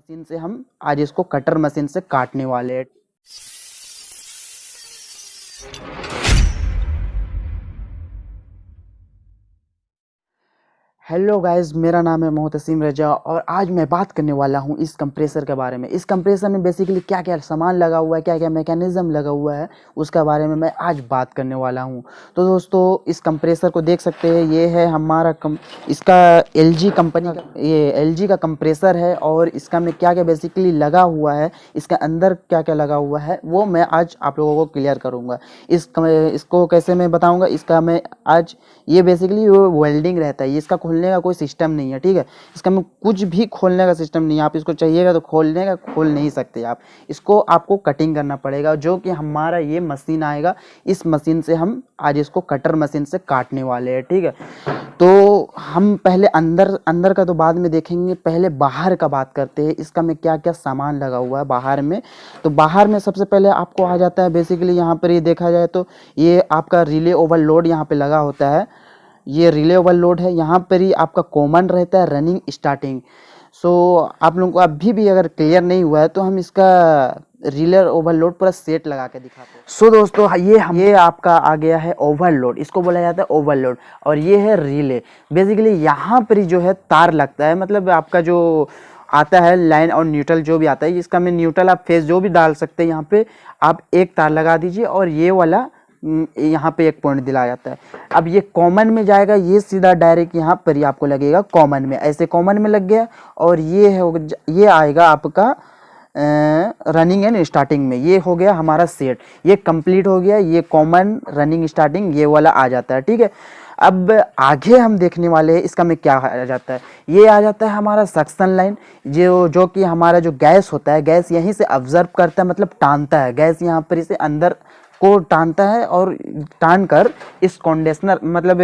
Machine से हम आज इसको कटर मशीन से काटने वाले हैं। हेलो गाइस, मेरा नाम है मोहतसिम रजा और आज मैं बात करने वाला हूं इस कंप्रेसर के बारे में। इस कंप्रेसर में बेसिकली क्या क्या सामान लगा हुआ है, क्या क्या मैकेनिज्म लगा हुआ है, उसका बारे में मैं आज बात करने वाला हूं। तो दोस्तों, इस कंप्रेसर को देख सकते हैं, ये है हमारा इसका एलजी कंपनी का, ये एलजी का कंप्रेसर है। और इसका में क्या क्या बेसिकली लगा हुआ है, इसके अंदर क्या क्या लगा हुआ है, वो मैं आज आप लोगों को क्लियर करूँगा। इसको कैसे मैं बताऊँगा, इसका मैं आज ये बेसिकली वेल्डिंग रहता है, ये इसका खोलने का कोई सिस्टम नहीं है, ठीक है। इसका में कुछ भी खोलने का सिस्टम नहीं है। आप इसको चाहिएगा तो खोलने का खोल नहीं सकते आप, इसको आपको कटिंग करना पड़ेगा, जो कि हमारा ये मशीन आएगा। इस मशीन से हम आज इसको कटर मशीन से काटने वाले हैं, ठीक है। तो हम पहले अंदर का तो बाद में देखेंगे, पहले बाहर का बात करते हैं। इसका में क्या क्या सामान लगा हुआ है बाहर में। तो बाहर में सबसे पहले आपको आ जाता है बेसिकली, यहाँ पर ये देखा जाए तो ये आपका रिले ओवरलोड यहाँ पे लगा होता है। ये रिले ओवरलोड है, यहाँ पर ही आपका कॉमन रहता है रनिंग स्टार्टिंग। सो आप लोगों को अभी भी अगर क्लियर नहीं हुआ है तो हम इसका रिले ओवरलोड पूरा सेट लगा के दिखाते हैं। सो दोस्तों, ये आपका आ गया है ओवरलोड, इसको बोला जाता है ओवरलोड। और ये है रिले। बेसिकली यहाँ पर ही जो है तार लगता है, मतलब आपका जो आता है लाइन और न्यूट्रल जो भी आता है, इसका में न्यूट्रल आप फेस जो भी डाल सकते हैं। यहाँ पे आप एक तार लगा दीजिए और ये वाला यहाँ पे एक पॉइंट दिलाया जाता है। अब ये कॉमन में जाएगा, ये सीधा डायरेक्ट यहाँ पर ही आपको लगेगा कॉमन में, ऐसे कॉमन में लग गया। और ये आएगा आपका रनिंग एंड स्टार्टिंग में। ये हो गया हमारा सेट, ये कंप्लीट हो गया। ये कॉमन रनिंग स्टार्टिंग ये वाला आ जाता है, ठीक है। अब आगे हम देखने वाले हैं इसका में क्या आ जाता है। ये आ जाता है हमारा सक्शन लाइन, जो कि हमारा जो गैस होता है, गैस यहीं से ऑब्जर्व करता है, मतलब टानता है। गैस यहाँ पर इसे अंदर को टानता है और टान कर इस कंडेंसर मतलब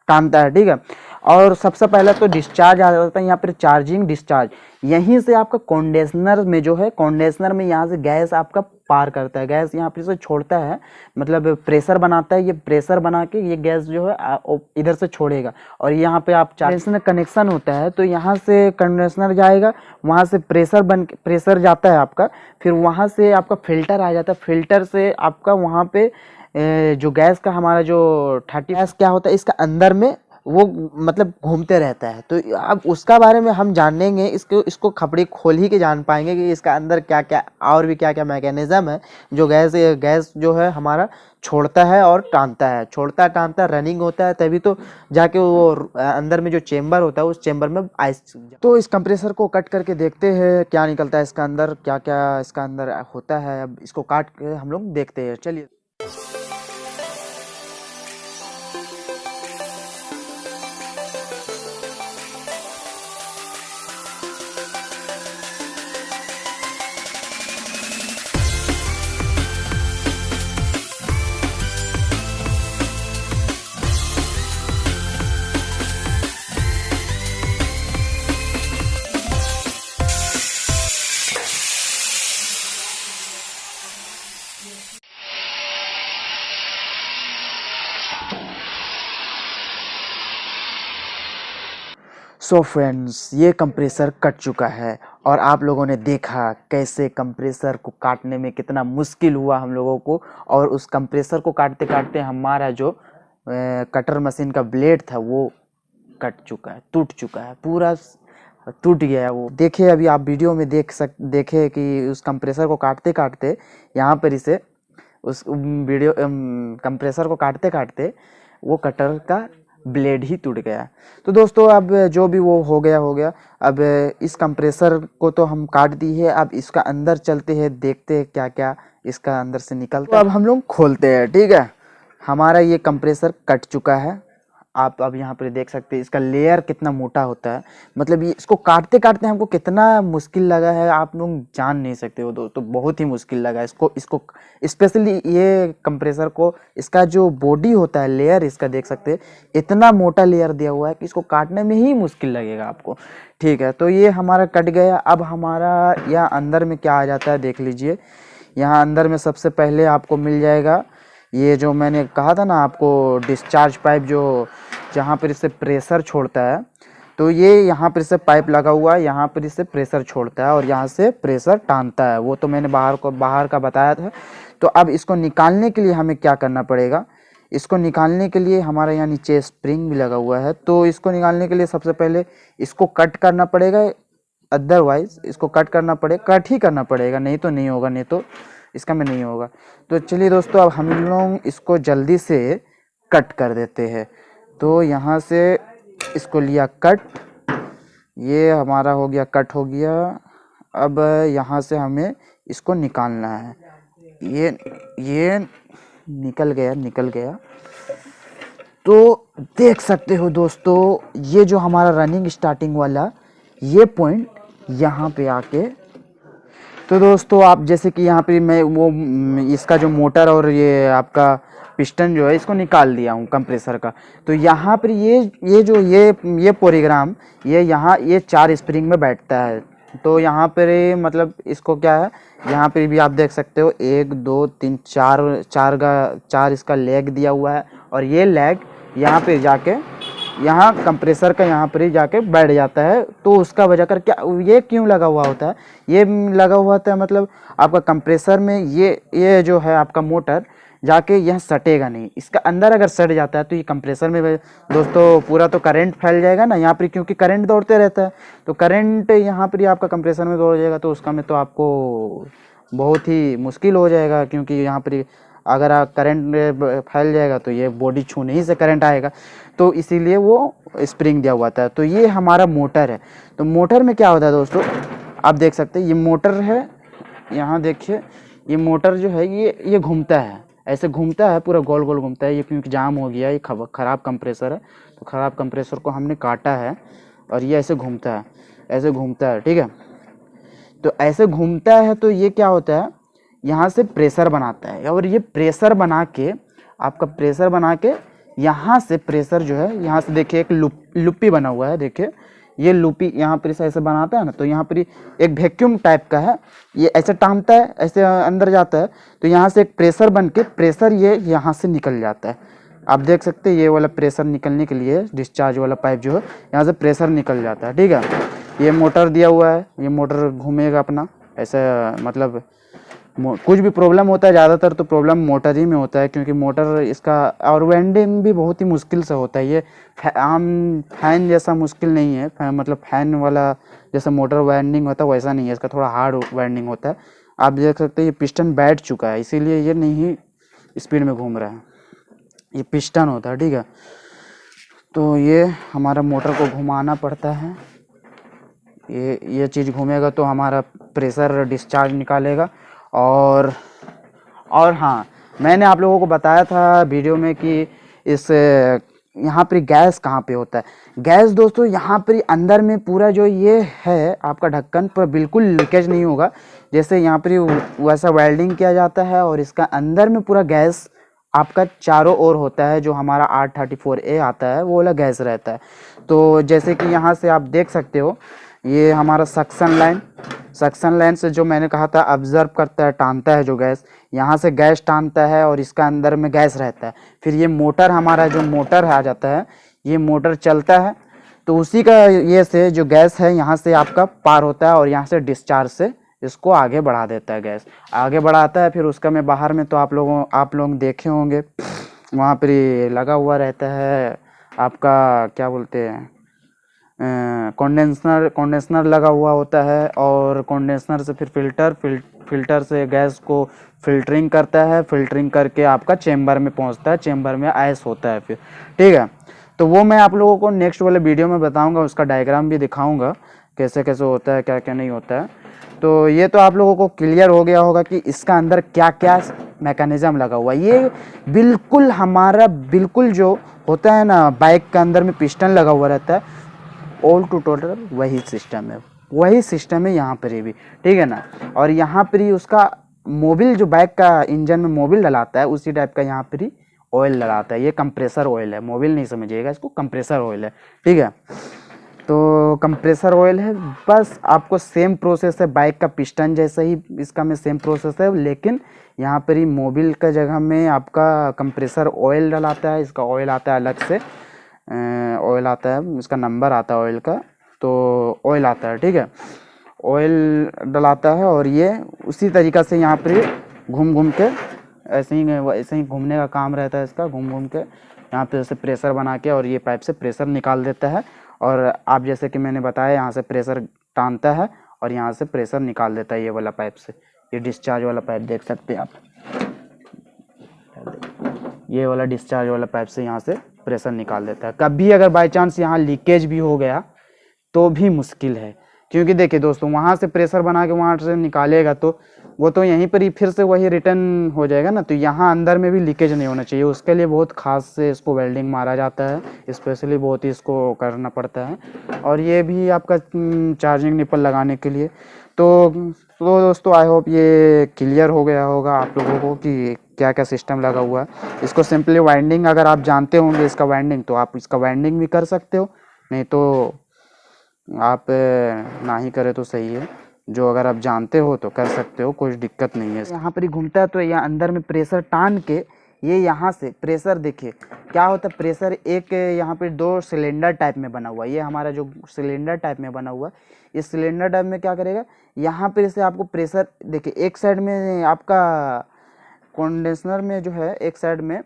टानता है, ठीक है। और सबसे पहले तो डिस्चार्ज आ जाता है यहाँ पर, चार्जिंग डिस्चार्ज। यहीं से आपका कंडेंसर में जो है, कंडेंसर में यहाँ से गैस आपका पार करता है, गैस यहाँ पर से छोड़ता है, मतलब प्रेशर बनाता है। ये प्रेशर बना के ये गैस जो है इधर से छोड़ेगा। और यहाँ पे आप कंडेंसर कनेक्शन होता है, तो यहाँ से कंडेंसर जाएगा, वहाँ से प्रेशर जाता है आपका, फिर वहाँ से आपका फिल्टर आ जाता है। फिल्टर से आपका वहाँ पे जो गैस का हमारा जो 30 गैस क्या होता है इसका अंदर में, वो मतलब घूमते रहता है। तो अब उसका बारे में हम जानेंगे, इसको खपड़ी खोल ही के जान पाएंगे कि इसका अंदर क्या क्या और भी क्या क्या मैकेनिज्म है, जो गैस जो है हमारा छोड़ता है और टानता है, छोड़ता टानता रनिंग होता है, तभी तो जाके वो अंदर में जो चेंबर होता है उस चेंबर में आइस। तो इस कंप्रेसर को कट करके देखते हैं क्या निकलता है इसका अंदर, क्या क्या इसका अंदर होता है। अब इसको काट के हम लोग देखते हैं, चलिए। सो फ्रेंड्स, ये कंप्रेसर कट चुका है और आप लोगों ने देखा कैसे कंप्रेसर को काटने में कितना मुश्किल हुआ हम लोगों को। और उस कंप्रेसर को काटते काटते हमारा जो कटर मशीन का ब्लेड था वो कट चुका है, टूट चुका है, पूरा टूट गया है वो। देखिए, अभी आप वीडियो में देखे कि उस कंप्रेसर को काटते काटते यहाँ पर इसे उस वीडियो कंप्रेसर को काटते काटते वो कटर का ब्लेड ही टूट गया। तो दोस्तों, अब जो भी वो हो गया। अब इस कंप्रेसर को तो हम काट दी है, अब इसका अंदर चलते हैं, देखते हैं क्या क्या इसका अंदर से निकलता है। तो अब हम लोग खोलते हैं, ठीक है। हमारा ये कंप्रेसर कट चुका है, आप अब यहाँ पर देख सकते हैं इसका लेयर कितना मोटा होता है। मतलब ये इसको काटते काटते हमको कितना मुश्किल लगा है, आप लोग जान नहीं सकते हो दोस्तों, बहुत ही मुश्किल लगा इसको स्पेशली ये कंप्रेसर को। इसका जो बॉडी होता है, लेयर इसका देख सकते हैं, इतना मोटा लेयर दिया हुआ है कि इसको काटने में ही मुश्किल लगेगा आपको, ठीक है। तो ये हमारा कट गया। अब हमारा यहाँ अंदर में क्या आ जाता है देख लीजिए। यहाँ अंदर में सबसे पहले आपको मिल जाएगा ये जो मैंने कहा था ना आपको, डिस्चार्ज पाइप, जो जहाँ पर इससे प्रेशर छोड़ता है, तो ये यहाँ पर से पाइप लगा हुआ है, यहाँ पर इससे प्रेशर छोड़ता है और यहाँ से प्रेशर टानता है। वो तो मैंने बाहर का बताया था। तो अब इसको निकालने के लिए हमें क्या करना पड़ेगा, इसको निकालने के लिए हमारा यहाँ नीचे स्प्रिंग भी लगा हुआ है। तो इसको निकालने के लिए सबसे पहले इसको कट करना पड़ेगा, अदरवाइज इसको कट करना पड़ेगा, कट ही करना पड़ेगा, नहीं तो नहीं होगा, नहीं तो इसका में नहीं होगा। तो चलिए दोस्तों, अब हम लोग इसको जल्दी से कट कर देते हैं। तो यहाँ से इसको लिया कट, ये हमारा हो गया कट हो गया। अब यहाँ से हमें इसको निकालना है। ये निकल गया। तो देख सकते हो दोस्तों, ये जो हमारा रनिंग स्टार्टिंग वाला ये पॉइंट यहाँ पे आके, तो दोस्तों आप जैसे कि यहाँ पे मैं वो इसका जो मोटर और ये आपका पिस्टन जो है इसको निकाल दिया हूँ कंप्रेसर का। तो यहाँ पर ये प्रोग्राम ये यहाँ ये 4 स्प्रिंग में बैठता है। तो यहाँ पर मतलब इसको क्या है, यहाँ पर भी आप देख सकते हो 1 2 3 4 इसका लेग दिया हुआ है। और ये लेग यहाँ पे जाके यहाँ कंप्रेसर का यहाँ पर ही जाके बैठ जाता है। तो उसका वजह कर क्या ये क्यों लगा हुआ होता है, ये लगा हुआ होता है मतलब आपका कंप्रेसर में ये जो है आपका मोटर जाके यह सटेगा नहीं। इसका अंदर अगर सट जाता है तो ये कंप्रेसर में दोस्तों पूरा तो करंट फैल जाएगा ना यहाँ पर, क्योंकि करंट दौड़ते रहता है। तो करंट यहाँ पर आपका कंप्रेसर में दौड़ जाएगा तो उसका में तो आपको बहुत ही मुश्किल हो जाएगा, क्योंकि यहाँ पर अगर करंट फैल जाएगा तो ये बॉडी छूने ही से करंट आएगा। तो इसीलिए वो स्प्रिंग दिया हुआ था। तो ये हमारा मोटर है। तो मोटर में क्या होता है दोस्तों, आप देख सकते हैं ये मोटर है, यहाँ देखिए ये मोटर जो है ये घूमता है, ऐसे घूमता है, पूरा गोल गोल घूमता है। ये क्योंकि जाम हो गया, ये ख़राब कंप्रेसर है। तो ख़राब कंप्रेसर को हमने काटा है और ये ऐसे घूमता है, ठीक है। तो ऐसे घूमता है तो ये क्या होता है, यहाँ से प्रेशर बनाता है। और ये प्रेशर बना के आपका प्रेशर बना के यहाँ से प्रेशर जो है, यहाँ से देखिए एक लुप्पी बना हुआ है, देखिए ये लुप्पी यहाँ पर ऐसे बनाता है ना। तो यहाँ पर एक वैक्यूम टाइप का है, ये ऐसे टांगता है, ऐसे अंदर जाता है। तो यहाँ से एक प्रेशर बन के प्रेशर ये यहाँ से निकल जाता है। आप देख सकते हैं ये वाला प्रेशर निकलने के लिए डिस्चार्ज वाला पाइप जो है यहाँ से प्रेशर निकल जाता है, ठीक है। ये मोटर दिया हुआ है, ये मोटर घूमेगा अपना ऐसा, मतलब कुछ भी प्रॉब्लम होता है ज़्यादातर तो प्रॉब्लम मोटर ही में होता है, क्योंकि मोटर इसका और वेंडिंग भी बहुत ही मुश्किल से होता है। ये आम फैन जैसा मुश्किल नहीं है, मतलब फैन वाला जैसा मोटर वाइंडिंग होता है वैसा नहीं है, इसका थोड़ा हार्ड वाइंडिंग होता है। आप देख सकते हैं ये पिस्टन बैठ चुका है, इसीलिए ये नहीं स्पीड में घूम रहा है, ये पिस्टन होता है, ठीक है। तो ये हमारा मोटर को घुमाना पड़ता है, ये चीज़ घूमेगा तो हमारा प्रेशर डिस्चार्ज निकालेगा। और हाँ, मैंने आप लोगों को बताया था वीडियो में कि इस यहाँ पर गैस कहाँ पे होता है। गैस दोस्तों यहाँ पर अंदर में पूरा जो ये है आपका ढक्कन पर बिल्कुल लीकेज नहीं होगा, जैसे यहाँ पर वैसा वेल्डिंग किया जाता है। और इसका अंदर में पूरा गैस आपका चारों ओर होता है, जो हमारा R34A आता है वो वाला गैस रहता है। तो जैसे कि यहाँ से आप देख सकते हो ये हमारा सक्शन लाइन से जो मैंने कहा था ऑब्जर्व करता है, टानता है जो गैस, यहाँ से गैस टानता है और इसका अंदर में गैस रहता है। फिर ये मोटर हमारा जो मोटर आ जाता है, ये मोटर चलता है। तो उसी का ये से जो गैस है यहाँ से आपका पार होता है और यहाँ से डिस्चार्ज से इसको आगे बढ़ा देता है, गैस आगे बढ़ाता है। फिर उसका मैं बाहर में तो आप लोग देखे होंगे वहाँ पर लगा हुआ रहता है आपका क्या बोलते हैं कंडेंसर लगा हुआ होता है। और कंडेंसर से फिर फिल्टर से गैस को फिल्टरिंग करता है, फिल्टरिंग करके आपका चेम्बर में पहुंचता है, चेम्बर में आइस होता है फिर, ठीक है। तो वो मैं आप लोगों को नेक्स्ट वाले वीडियो में बताऊंगा, उसका डायग्राम भी दिखाऊंगा कैसे कैसे होता है, क्या क्या नहीं होता है। तो ये तो आप लोगों को क्लियर हो गया होगा कि इसका अंदर क्या क्या मैकेनिज्म लगा हुआ है। ये बिल्कुल हमारा बिल्कुल जो होता है ना बाइक के अंदर में पिस्टन लगा हुआ रहता है, ऑल टू टोटल वही सिस्टम है यहाँ पर भी, ठीक है ना। और यहाँ पर ही उसका मोबिल जो बाइक का इंजन में मोबिल डलाता है उसी टाइप का यहाँ पर ही ऑयल डलाता है। ये कंप्रेसर ऑयल है, मोबिल नहीं समझिएगा इसको, कंप्रेसर ऑयल है, ठीक है। तो कंप्रेसर ऑयल है, बस आपको सेम प्रोसेस है बाइक का पिस्टन जैसा ही इसका में सेम प्रोसेस है, लेकिन यहाँ पर ही मोबिल का जगह में आपका कंप्रेसर ऑयल डलाता है, इसका ऑयल आता है अलग से। ऑयल आता है, इसका नंबर आता है ऑयल का, तो ऑयल आता है, ठीक है। ऑयल डलाता है और ये उसी तरीक़ा से यहाँ पर घूम घूम के ऐसे ही घूमने का काम रहता है इसका, घूम घूम के यहाँ पे जैसे प्रेशर बना के और ये पाइप से प्रेशर निकाल देता है। और आप जैसे कि मैंने बताया यहाँ से प्रेशर टानता है और यहाँ से प्रेशर निकाल देता है ये वाला पाइप से। ये डिस्चार्ज वाला पाइप देख सकते हैं आप, ये वाला डिस्चार्ज वाला पाइप से यहाँ से प्रेशर निकाल देता है। कभी अगर बाई चांस यहाँ लीकेज भी हो गया तो भी मुश्किल है, क्योंकि देखिए दोस्तों वहाँ से प्रेशर बना के वहाँ से निकालेगा तो वो तो यहीं पर ही फिर से वही रिटर्न हो जाएगा ना, तो यहाँ अंदर में भी लीकेज नहीं होना चाहिए। उसके लिए बहुत ख़ास से इसको वेल्डिंग मारा जाता है, स्पेशली बहुत ही इसको करना पड़ता है। और ये भी आपका चार्जिंग निपल लगाने के लिए। तो दोस्तों आई होप ये क्लियर हो गया होगा आप लोगों को कि क्या क्या सिस्टम लगा हुआ है। इसको सिंपली वाइंडिंग अगर आप जानते होंगे इसका वाइंडिंग, तो आप इसका वाइंडिंग भी कर सकते हो, नहीं तो आप ना ही करें तो सही है। जो अगर आप जानते हो तो कर सकते हो, कोई दिक्कत नहीं है। यहाँ पर ही घूमता है तो यहाँ अंदर में प्रेशर टान के ये यहाँ से प्रेशर देखिए क्या होता है। प्रेशर एक यहाँ पे 2 सिलेंडर टाइप में बना हुआ है, ये हमारा जो सिलेंडर टाइप में बना हुआ है, इस सिलेंडर टाइप में क्या करेगा, यहाँ पे से आपको प्रेशर देखिए एक साइड में आपका कंडेंसर में जो है, एक साइड में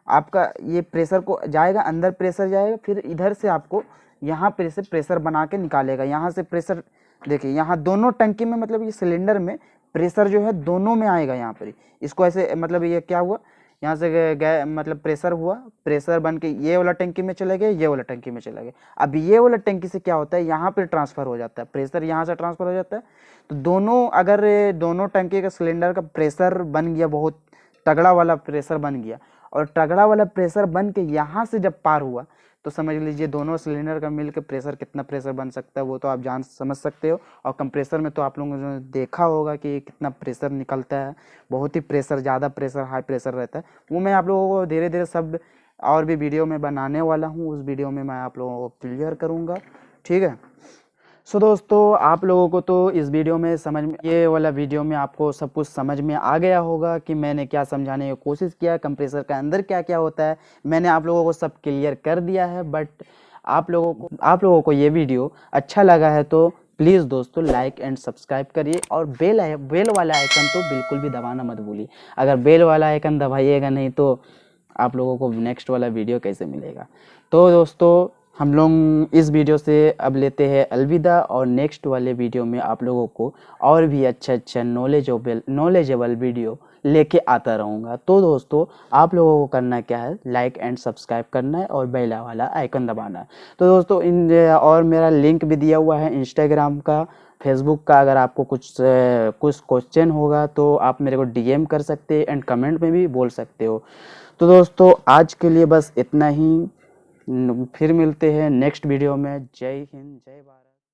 आपका ये प्रेशर को जाएगा, अंदर प्रेशर जाएगा, फिर इधर से आपको यहाँ पे से प्रेशर बना के निकालेगा। यहाँ से प्रेशर देखिए यहाँ दोनों टंकी में, मतलब ये सिलेंडर में प्रेशर जो है दोनों में आएगा यहाँ पर। इसको ऐसे मतलब ये क्या हुआ, यहाँ से गए मतलब प्रेशर हुआ, प्रेशर बन के ये वाला टंकी में चले गए, ये वाला टंकी में चले गए। अब ये वाला टंकी से क्या होता है, यहाँ पे ट्रांसफ़र हो जाता है प्रेशर, यहाँ से ट्रांसफ़र हो जाता है। तो दोनों अगर दोनों टंकी का सिलेंडर का प्रेशर बन गया, बहुत तगड़ा वाला प्रेशर बन गया, और तगड़ा वाला प्रेशर बन के यहाँ से जब पार हुआ तो समझ लीजिए दोनों सिलेंडर का मिल के प्रेशर कितना प्रेशर बन सकता है, वो तो आप समझ सकते हो। और कंप्रेसर में तो आप लोगों ने देखा होगा कि कितना प्रेशर निकलता है, बहुत ही प्रेशर, ज़्यादा प्रेशर, हाई प्रेशर रहता है। वो मैं आप लोगों को धीरे धीरे सब और भी वीडियो में बनाने वाला हूँ, उस वीडियो में मैं आप लोगों को क्लियर करूँगा, ठीक है। सो दोस्तों आप लोगों को तो इस वीडियो में समझ में, ये वाला वीडियो में आपको सब कुछ समझ में आ गया होगा कि मैंने क्या समझाने की कोशिश किया, कंप्रेसर का अंदर क्या क्या होता है मैंने आप लोगों को सब क्लियर कर दिया है। बट आप लोगों को ये वीडियो अच्छा लगा है तो प्लीज़ दोस्तों लाइक एंड सब्सक्राइब करिए, और बेल वाला आइकन तो बिल्कुल भी दबाना मत भूलिए। अगर बेल वाला आइकन दबाइएगा नहीं तो आप लोगों को नेक्स्ट वाला वीडियो कैसे मिलेगा। तो दोस्तों हम लोग इस वीडियो से अब लेते हैं अलविदा, और नेक्स्ट वाले वीडियो में आप लोगों को और भी अच्छा नॉलेजेबल वीडियो लेके आता रहूँगा। तो दोस्तों आप लोगों को करना क्या है, लाइक एंड सब्सक्राइब करना है और बेल वाला आइकन दबाना है। तो दोस्तों और मेरा लिंक भी दिया हुआ है इंस्टाग्राम का, फेसबुक का। अगर आपको कुछ क्वेश्चन होगा तो आप मेरे को DM कर सकते हैं एंड कमेंट में भी बोल सकते हो। तो दोस्तों आज के लिए बस इतना ही, फिर मिलते हैं नेक्स्ट वीडियो में। जय हिंद, जय भारत।